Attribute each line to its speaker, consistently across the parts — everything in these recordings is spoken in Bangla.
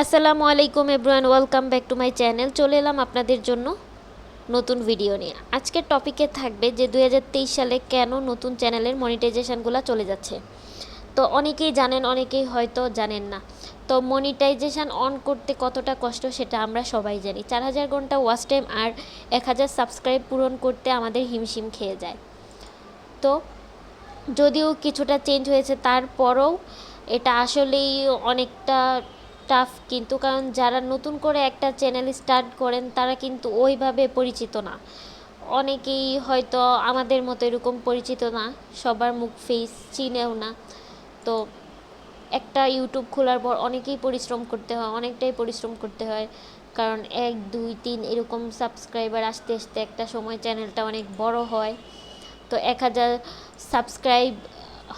Speaker 1: আসসালামু আলাইকুম everyone, welcome back to my channel. চলে এলাম আপনাদের জন্য নতুন ভিডিও নিয়ে। আজকের টপিকে থাকবে যে 2023 সালে কেন নতুন চ্যানেলের মনিটাইজেশনগুলো চলে যাচ্ছে। তো অনেকেই জানেন, অনেকেই হয়তো জানেন না। তো মনিটাইজেশন অন করতে কতটা কষ্ট সেটা আমরা সবাই জানি। 4000 ঘন্টা ওয়াচ টাইম আর 1000 সাবস্ক্রাইব পূরণ করতে আমাদের হিমশিম খেয়ে যায়। তো যদিও কিছুটা চেঞ্জ হয়েছে, তারপরেও এটা আসলেই অনেকটা টাফ। কিন্তু কারণ যারা নতুন করে একটা চ্যানেল স্টার্ট করেন তারা কিন্তু ওইভাবে পরিচিত না। অনেকেই হয়তো আমাদের মতো এরকম পরিচিত না, সবার মুখ ফেস চিনেও না। তো একটা ইউটিউব খোলার পর অনেকেই পরিশ্রম করতে হয়, অনেকটাই পরিশ্রম করতে হয়। কারণ 1 2 3 এরকম সাবস্ক্রাইবার আসতে আসতে একটা সময় চ্যানেলটা অনেক বড় হয়। তো 1000 সাবস্ক্রাইব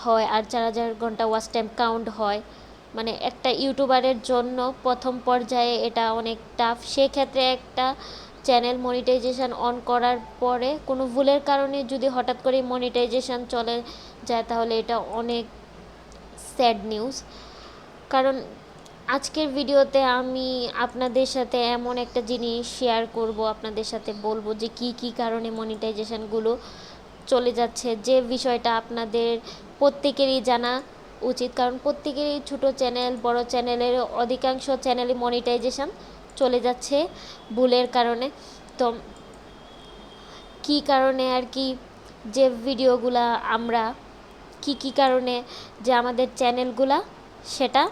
Speaker 1: হয় আর 4000 ঘন্টা ওয়াচ টাইম কাউন্ট হয়। মানে একটা ইউটিউবারের জন্য প্রথম পর্যায়ে এটা অনেক টাফ। সেক্ষেত্রে একটা চ্যানেল মনিটাইজেশন অন করার পরে কোনো ভুলের কারণে যদি হঠাৎ করে মনিটাইজেশন চলে যায় তাহলে এটা অনেক স্যাড নিউজ। কারণ আজকের ভিডিওতে আমি আপনাদের সাথে এমন একটা জিনিস শেয়ার করব, আপনাদের সাথে বলবো যে কি কারণে মনিটাইজেশনগুলো চলে যাচ্ছে, যে বিষয়টা আপনাদের প্রত্যেকেরই জানা উচিত। কারণ প্রত্যেকেরই ছোটো চ্যানেল বড় চ্যানেলের অধিকাংশ চ্যানেলে মনিটাইজেশন চলে যাচ্ছে ভুলের কারণে। তো কী কারণে আর কি, যে ভিডিওগুলা আমরা কি কারণে যে আমাদের চ্যানেলগুলা সেটা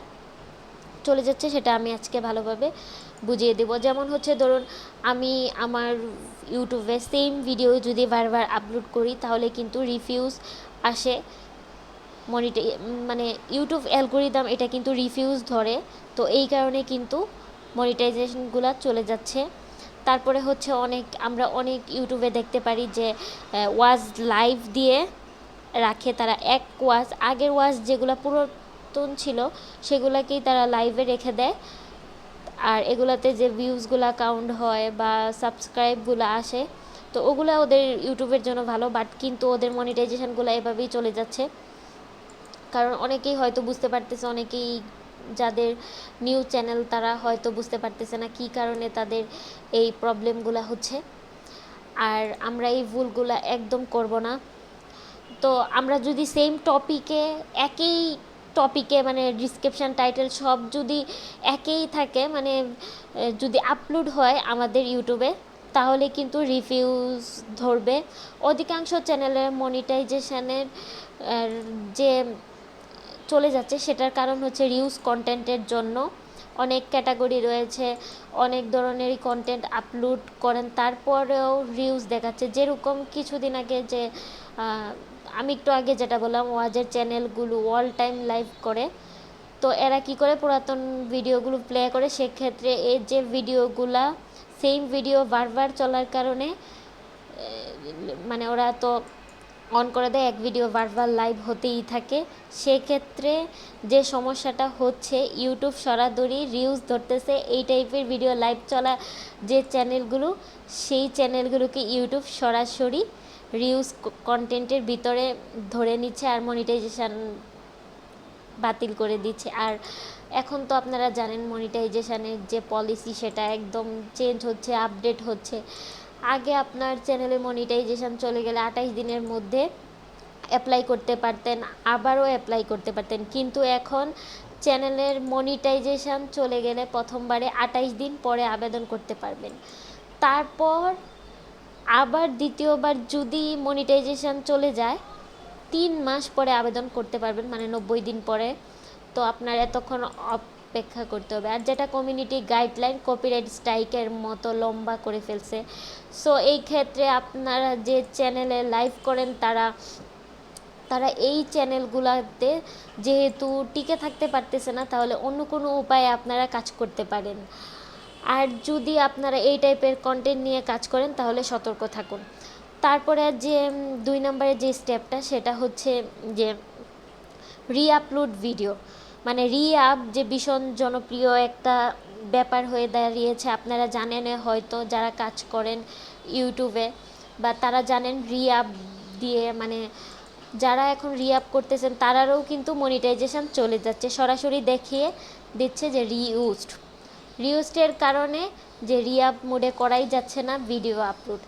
Speaker 1: চলে যাচ্ছে সেটা আমি আজকে ভালোভাবে বুঝিয়ে দেব। যেমন হচ্ছে ধরুন, আমি আমার ইউটিউবে সেম ভিডিও যদি বারবার আপলোড করি তাহলে কিন্তু রিভিউজ আসে। মানে ইউটিউব অ্যালগোরিদম এটা কিন্তু রিভিউজ ধরে। তো এই কারণে কিন্তু মনিটাইজেশনগুলো চলে যাচ্ছে। তারপরে হচ্ছে আমরা অনেক ইউটিউবে দেখতে পারি যে ওয়াজ লাইভ দিয়ে রাখে তারা। আগের ওয়াজ যেগুলো পুরাতন ছিল সেগুলোকেই তারা লাইভে রেখে দেয়। আর এগুলাতে যে ভিউজগুলো কাউন্ট হয় বা সাবস্ক্রাইবগুলো আসে, তো ওগুলো ওদের ইউটিউবের জন্য ভালো। বাট কিন্তু ওদের মনিটাইজেশনগুলো এভাবেই চলে যাচ্ছে। কারণ অনেকেই হয়তো বুঝতে পারতেছে, অনেকেই যাদের নিউ চ্যানেল তারা হয়তো বুঝতে পারতেছে না কী কারণে তাদের এই প্রবলেমগুলো হচ্ছে। আর আমরা এই ভুলগুলো একদম করব না। তো আমরা যদি সেম একই টপিকে মানে ডিসক্রিপশান টাইটেল সব যদি একই থাকে, মানে যদি আপলোড হয় আমাদের ইউটিউবে তাহলে কিন্তু রিভিউজ ধরবে। অধিকাংশ চ্যানেলের মনিটাইজেশনের যে চলে যাচ্ছে সেটার কারণ হচ্ছে রিউজ কন্টেন্টের জন্য। অনেক ক্যাটাগরি রয়েছে, অনেক ধরনেরই কন্টেন্ট আপলোড করেন তারপরেও রিউজ দেখাচ্ছে। যেরকম কিছুদিন আগে যে আমি একটু আগে যেটা বললাম, ওয়াজের চ্যানেলগুলো অল টাইম লাইভ করে। তো এরা কি করে, পুরাতন ভিডিওগুলো প্লে করে। সেক্ষেত্রে এই যে ভিডিওগুলা সেম ভিডিও বারবার চলার কারণে মানে ওরা তো অন করে দেয়, এক ভিডিও বারবার লাইভ হতেই থাকে। সেক্ষেত্রে যে সমস্যাটা হচ্ছে, ইউটিউব সরাসরি রিউজ ধরতেছে এই টাইপের ভিডিও লাইভ চলা যে চ্যানেলগুলো, সেই চ্যানেলগুলোকে ইউটিউব সরাসরি রিউজ কন্টেন্টের ভিতরে ধরে নিচ্ছে আর মনিটাইজেশন বাতিল করে দিচ্ছে। আর এখন তো আপনারা জানেন মনিটাইজেশনের যে পলিসি সেটা একদম চেঞ্জ হচ্ছে, আপডেট হচ্ছে। আগে আপনার চ্যানেলে মনিটাইজেশন চলে গেলে 28 দিনের মধ্যে অ্যাপ্লাই করতে পারতেন, আবারও অ্যাপ্লাই করতে পারতেন। কিন্তু এখন চ্যানেলের মনিটাইজেশন চলে গেলে প্রথমবারে 28 দিন পরে আবেদন করতে পারবেন। তারপর আবার দ্বিতীয়বার যদি মনিটাইজেশন চলে যায় 3 মাস পরে আবেদন করতে পারবেন, মানে 90 দিন পরে। তো আপনার এতক্ষণ অপেক্ষা করতে হবে। আর যেটা কমিউনিটি গাইডলাইন কপিরাইট স্ট্রাইকের মতো লম্বা করে ফেলছে। সো এই ক্ষেত্রে আপনারা যে চ্যানেলে লাইভ করেন তারা এই চ্যানেলগুলোতে যেহেতু টিকে থাকতে পারতেছে না, তাহলে অন্য কোনো উপায়ে আপনারা কাজ করতে পারেন। আর যদি আপনারা এই টাইপের কন্টেন্ট নিয়ে কাজ করেন তাহলে সতর্ক থাকুন। তারপরে যে 2 নম্বরের যে স্টেপটা সেটা হচ্ছে যে রিআপলোড ভিডিও। মানে যে ভীষণ জনপ্রিয় একটা ব্যাপার হয়ে দাঁড়িয়েছে। আপনারা জানেন হয়তো যারা কাজ করেন ইউটিউবে, বা তারা জানেন দিয়ে মানে যারা এখন করতেছেন তারারও কিন্তু মনিটাইজেশন চলে যাচ্ছে, সরাসরি দেখিয়ে দিচ্ছে যে রিইউজড। রিউস্টের কারণে যে রিআপ মোডে করাই যাচ্ছে না ভিডিও আপলোড,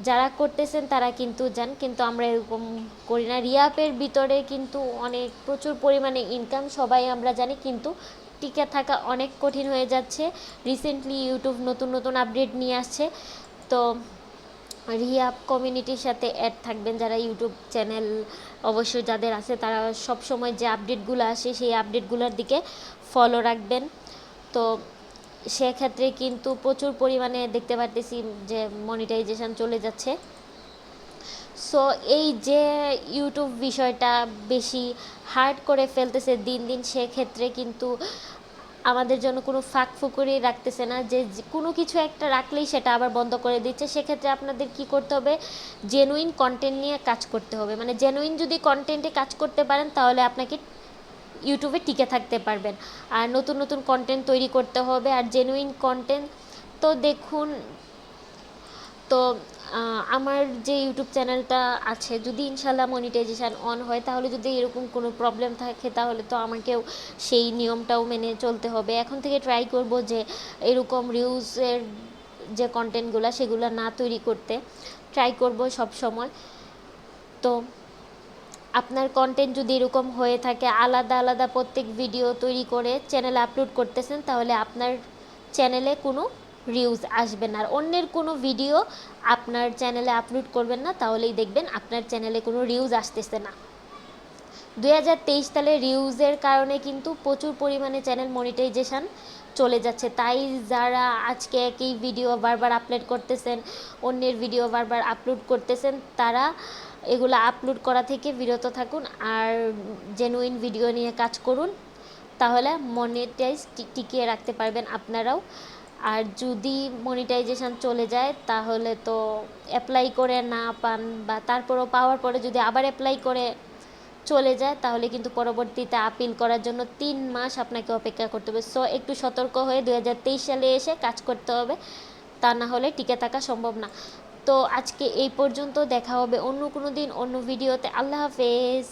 Speaker 1: যারা করতেছেন তারা কিন্তু জান, কিন্তু আমরা এরকম করি না। রিআপের ভিতরে কিন্তু অনেক প্রচুর পরিমাণে ইনকাম সবাই আমরা জানি, কিন্তু টিকে থাকা অনেক কঠিন হয়ে যাচ্ছে। রিসেন্টলি ইউটিউব নতুন নতুন আপডেট নিয়ে আসছে, তো রিআপ কমিউনিটির সাথে অ্যাড থাকবেন যারা ইউটিউব চ্যানেল অবশ্যই যাদের আছে, তারা সব সময় যে আপডেটগুলো আসে সেই আপডেটগুলোর দিকে ফলো রাখবেন। তো সেক্ষেত্রে কিন্তু প্রচুর পরিমাণে দেখতে পারতেছি যে মনিটাইজেশন চলে যাচ্ছে। সো এই যে ইউটিউব বিষয়টা বেশি হার্ড করে ফেলতেছে দিন দিন, সেক্ষেত্রে কিন্তু আমাদের জন্য কোনো ফাঁক ফুকুরি রাখতেছে না, যে কোনো কিছু একটা রাখলেই সেটা আবার বন্ধ করে দিচ্ছে। সেক্ষেত্রে আপনাদের কি করতে হবে, জেনুইন কন্টেন্ট নিয়ে কাজ করতে হবে। মানে জেনুইন যদি কন্টেন্টে কাজ করতে পারেন তাহলে আপনাকে ইউটিউবে টিকে থাকতে পারবেন, আর নতুন নতুন কন্টেন্ট তৈরি করতে হবে। আর জেনুইন কন্টেন্ট তো দেখুন, তো আমার যে ইউটিউব চ্যানেলটা আছে, যদি ইনশাল্লাহ মনিটাইজেশান অন হয়, তাহলে যদি এরকম কোনো প্রবলেম থাকে তাহলে তো আমাকেও সেই নিয়মটাও মেনে চলতে হবে। এখন থেকে ট্রাই করব যে এরকম রিউজের যে কন্টেন্টগুলো সেগুলো না তৈরি করতে ট্রাই করব সব সময়। তো আপনার কন্টেন্ট যদি এরকম হয়ে থাকে, আলাদা আলাদা প্রত্যেক ভিডিও তৈরি করে চ্যানেলে আপলোড করতেছেন, তাহলে আপনার চ্যানেলে কোনো রিউজ আসবে না। আর অন্যের কোনো ভিডিও আপনার চ্যানেলে আপলোড করবেন না, তাহলেই দেখবেন আপনার চ্যানেলে কোনো রিউজ আসতেছে না। 2023 সালে রিউজের কারণে কিন্তু প্রচুর পরিমাণে চ্যানেল মনিটাইজেশন চলে যাচ্ছে। তাই যারা আজকে একই ভিডিও বারবার আপলোড করতেছেন, অন্যের ভিডিও বারবার আপলোড করতেছেন, তারা এগুলো আপলোড করা থেকে বিরত থাকুন আর জেনুইন ভিডিও নিয়ে কাজ করুন, তাহলে মনিটাইজ টিকিয়ে রাখতে পারবেন আপনারাও। আর যদি মনিটাইজেশন চলে যায় তাহলে তো অ্যাপ্লাই করে না পান, বা তারপরও পাওয়ার পরে যদি আবার অ্যাপ্লাই করে চলে যায়, তাহলে কিন্তু পরবর্তীতে আপিল করার জন্য 3 মাস আপনাকে অপেক্ষা করতে হবে। সো একটু সতর্ক হয়ে 2023 সালে এসে কাজ করতে হবে, তা না হলে টিকে থাকা সম্ভব না। তো আজকে এই পর্যন্ত, দেখা হবে অন্য কোনো দিন অন্য ভিডিওতে। আল্লাহ হাফেজ।